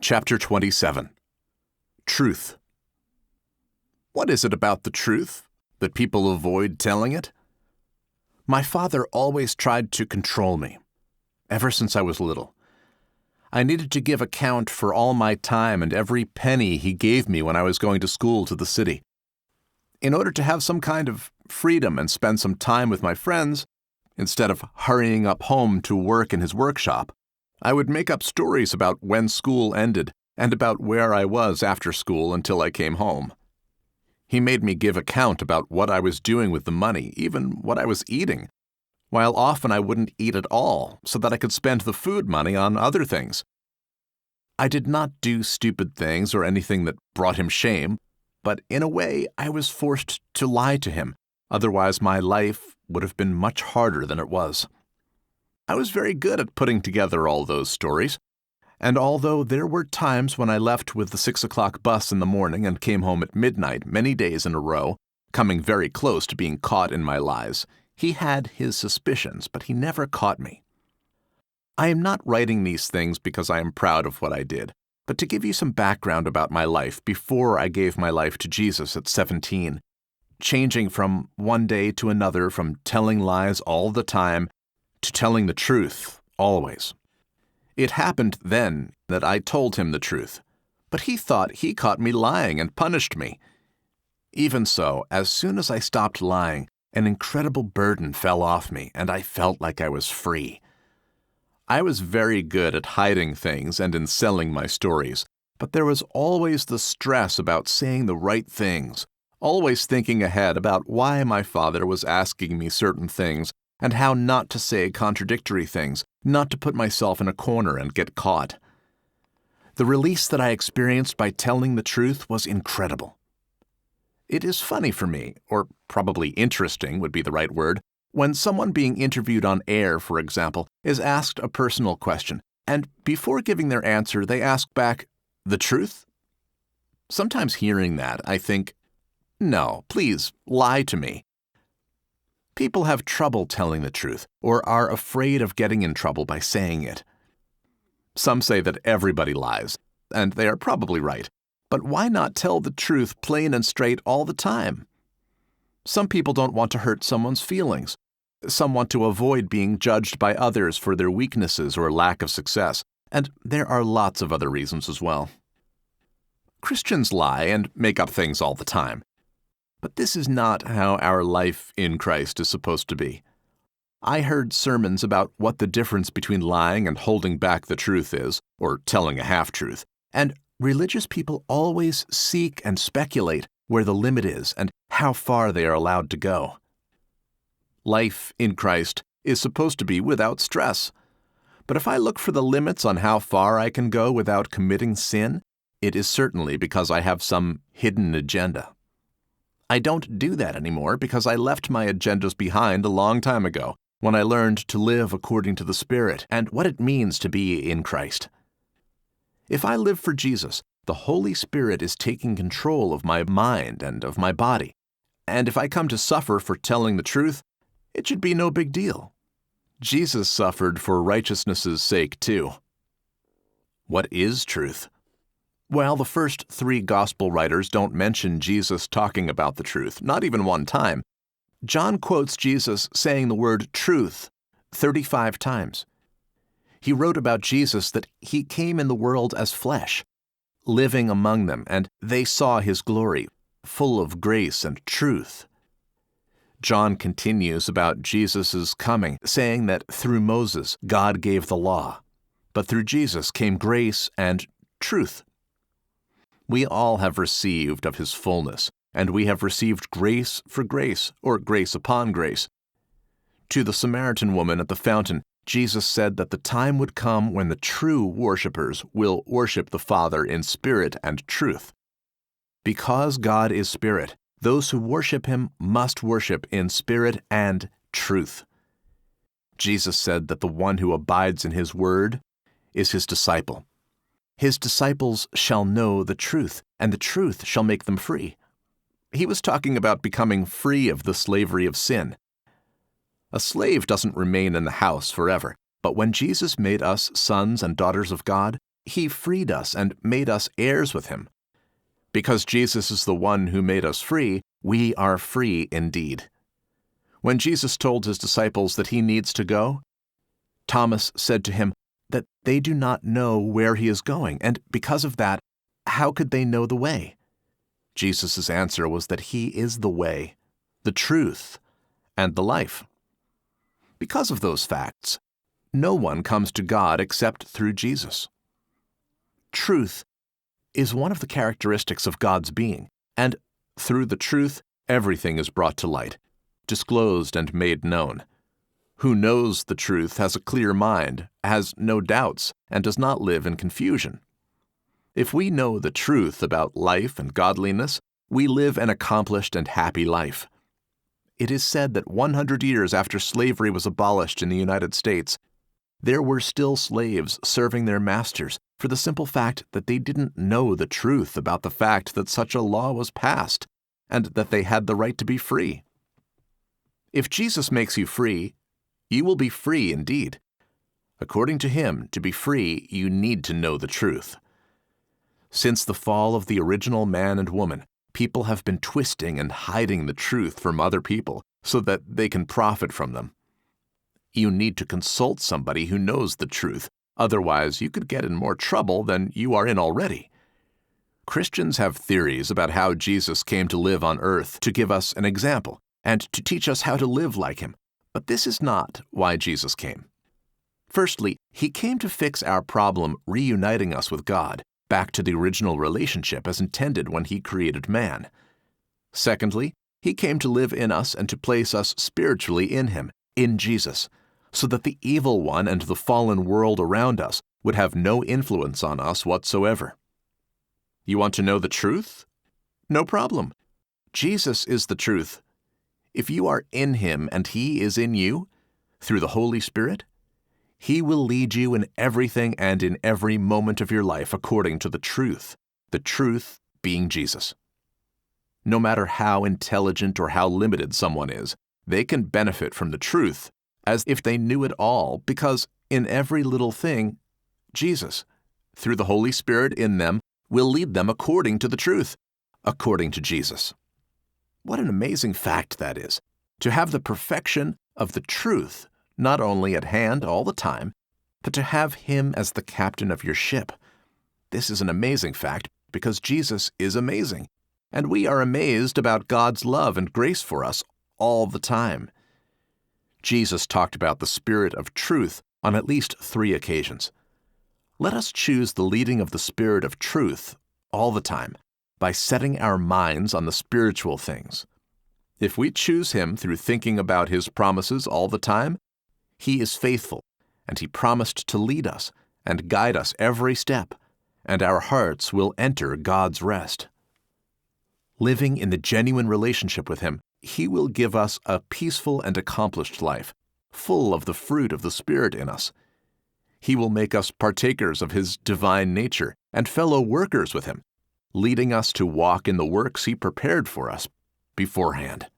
Chapter 27. Truth. What is it about the truth that people avoid telling it? My father always tried to control me, ever since I was little. I needed to give account for all my time and every penny he gave me when I was going to school to the city. In order to have some kind of freedom and spend some time with my friends, instead of hurrying up home to work in his workshop, I would make up stories about when school ended and about where I was after school until I came home. He made me give account about what I was doing with the money, even what I was eating, while often I wouldn't eat at all so that I could spend the food money on other things. I did not do stupid things or anything that brought him shame, but in a way I was forced to lie to him, otherwise my life would have been much harder than it was. I was very good at putting together all those stories, and although there were times when I left with the 6 o'clock bus in the morning and came home at midnight many days in a row, coming very close to being caught in my lies, he had his suspicions, but he never caught me. I am not writing these things because I am proud of what I did, but to give you some background about my life before I gave my life to Jesus at 17, changing from one day to another from telling lies all the time to telling the truth always. It happened then that I told him the truth, but he thought he caught me lying and punished me. Even so, as soon as I stopped lying, an incredible burden fell off me, and I felt like I was free. I was very good at hiding things and in selling my stories, but there was always the stress about saying the right things, always thinking ahead about why my father was asking me certain things and how not to say contradictory things, not to put myself in a corner and get caught. The release that I experienced by telling the truth was incredible. It is funny for me, or probably interesting would be the right word, when someone being interviewed on air, for example, is asked a personal question, and before giving their answer, they ask back, "The truth?" Sometimes hearing that, I think, no, please, lie to me. People have trouble telling the truth, or are afraid of getting in trouble by saying it. Some say that everybody lies, and they are probably right. But why not tell the truth plain and straight all the time? Some people don't want to hurt someone's feelings. Some want to avoid being judged by others for their weaknesses or lack of success, and there are lots of other reasons as well. Christians lie and make up things all the time. But this is not how our life in Christ is supposed to be. I heard sermons about what the difference between lying and holding back the truth is, or telling a half-truth, and religious people always seek and speculate where the limit is and how far they are allowed to go. Life in Christ is supposed to be without stress. But if I look for the limits on how far I can go without committing sin, it is certainly because I have some hidden agenda. I don't do that anymore because I left my agendas behind a long time ago when I learned to live according to the Spirit and what it means to be in Christ. If I live for Jesus, the Holy Spirit is taking control of my mind and of my body. And if I come to suffer for telling the truth, it should be no big deal. Jesus suffered for righteousness' sake too. What is truth? Well, the first 3 gospel writers don't mention Jesus talking about the truth, not even one time. John quotes Jesus saying the word truth 35 times. He wrote about Jesus that he came in the world as flesh, living among them, and they saw his glory, full of grace and truth. John continues about Jesus' coming, saying that through Moses, God gave the law, but through Jesus came grace and truth. We all have received of his fullness, and we have received grace for grace, or grace upon grace. To the Samaritan woman at the fountain, Jesus said that the time would come when the true worshipers will worship the Father in spirit and truth. Because God is spirit, those who worship him must worship in spirit and truth. Jesus said that the one who abides in his word is his disciple. His disciples shall know the truth, and the truth shall make them free. He was talking about becoming free of the slavery of sin. A slave doesn't remain in the house forever, but when Jesus made us sons and daughters of God, He freed us and made us heirs with him. Because Jesus is the one who made us free, we are free indeed. When Jesus told his disciples that he needs to go, Thomas said to him that they do not know where he is going, and because of that, how could they know the way? Jesus' answer was that he is the way, the truth, and the life. Because of those facts, no one comes to God except through Jesus. Truth is one of the characteristics of God's being, and through the truth, everything is brought to light, disclosed and made known. Who knows the truth has a clear mind, has no doubts, and does not live in confusion. If we know the truth about life and godliness, we live an accomplished and happy life. It is said that 100 years after slavery was abolished in the United States, there were still slaves serving their masters for the simple fact that they didn't know the truth about the fact that such a law was passed and that they had the right to be free. If Jesus makes you free, you will be free indeed. According to him, to be free, you need to know the truth. Since the fall of the original man and woman, people have been twisting and hiding the truth from other people so that they can profit from them. You need to consult somebody who knows the truth, otherwise you could get in more trouble than you are in already. Christians have theories about how Jesus came to live on earth to give us an example and to teach us how to live like him, but this is not why Jesus came. Firstly, he came to fix our problem reuniting us with God, back to the original relationship as intended when he created man. Secondly, he came to live in us and to place us spiritually in him, in Jesus, so that the evil one and the fallen world around us would have no influence on us whatsoever. You want to know the truth? No problem. Jesus is the truth. If you are in him and he is in you, through the Holy Spirit, he will lead you in everything and in every moment of your life according to the truth being Jesus. No matter how intelligent or how limited someone is, they can benefit from the truth as if they knew it all, because in every little thing, Jesus, through the Holy Spirit in them, will lead them according to the truth, according to Jesus. What an amazing fact that is, to have the perfection of the truth not only at hand all the time, but to have him as the captain of your ship. This is an amazing fact because Jesus is amazing, and we are amazed about God's love and grace for us all the time. Jesus talked about the Spirit of truth on at least 3 occasions. Let us choose the leading of the Spirit of truth all the time by setting our minds on the spiritual things. If we choose him through thinking about his promises all the time, he is faithful, and he promised to lead us and guide us every step, and our hearts will enter God's rest. Living in the genuine relationship with him, he will give us a peaceful and accomplished life, full of the fruit of the Spirit in us. He will make us partakers of his divine nature and fellow workers with him, leading us to walk in the works he prepared for us beforehand.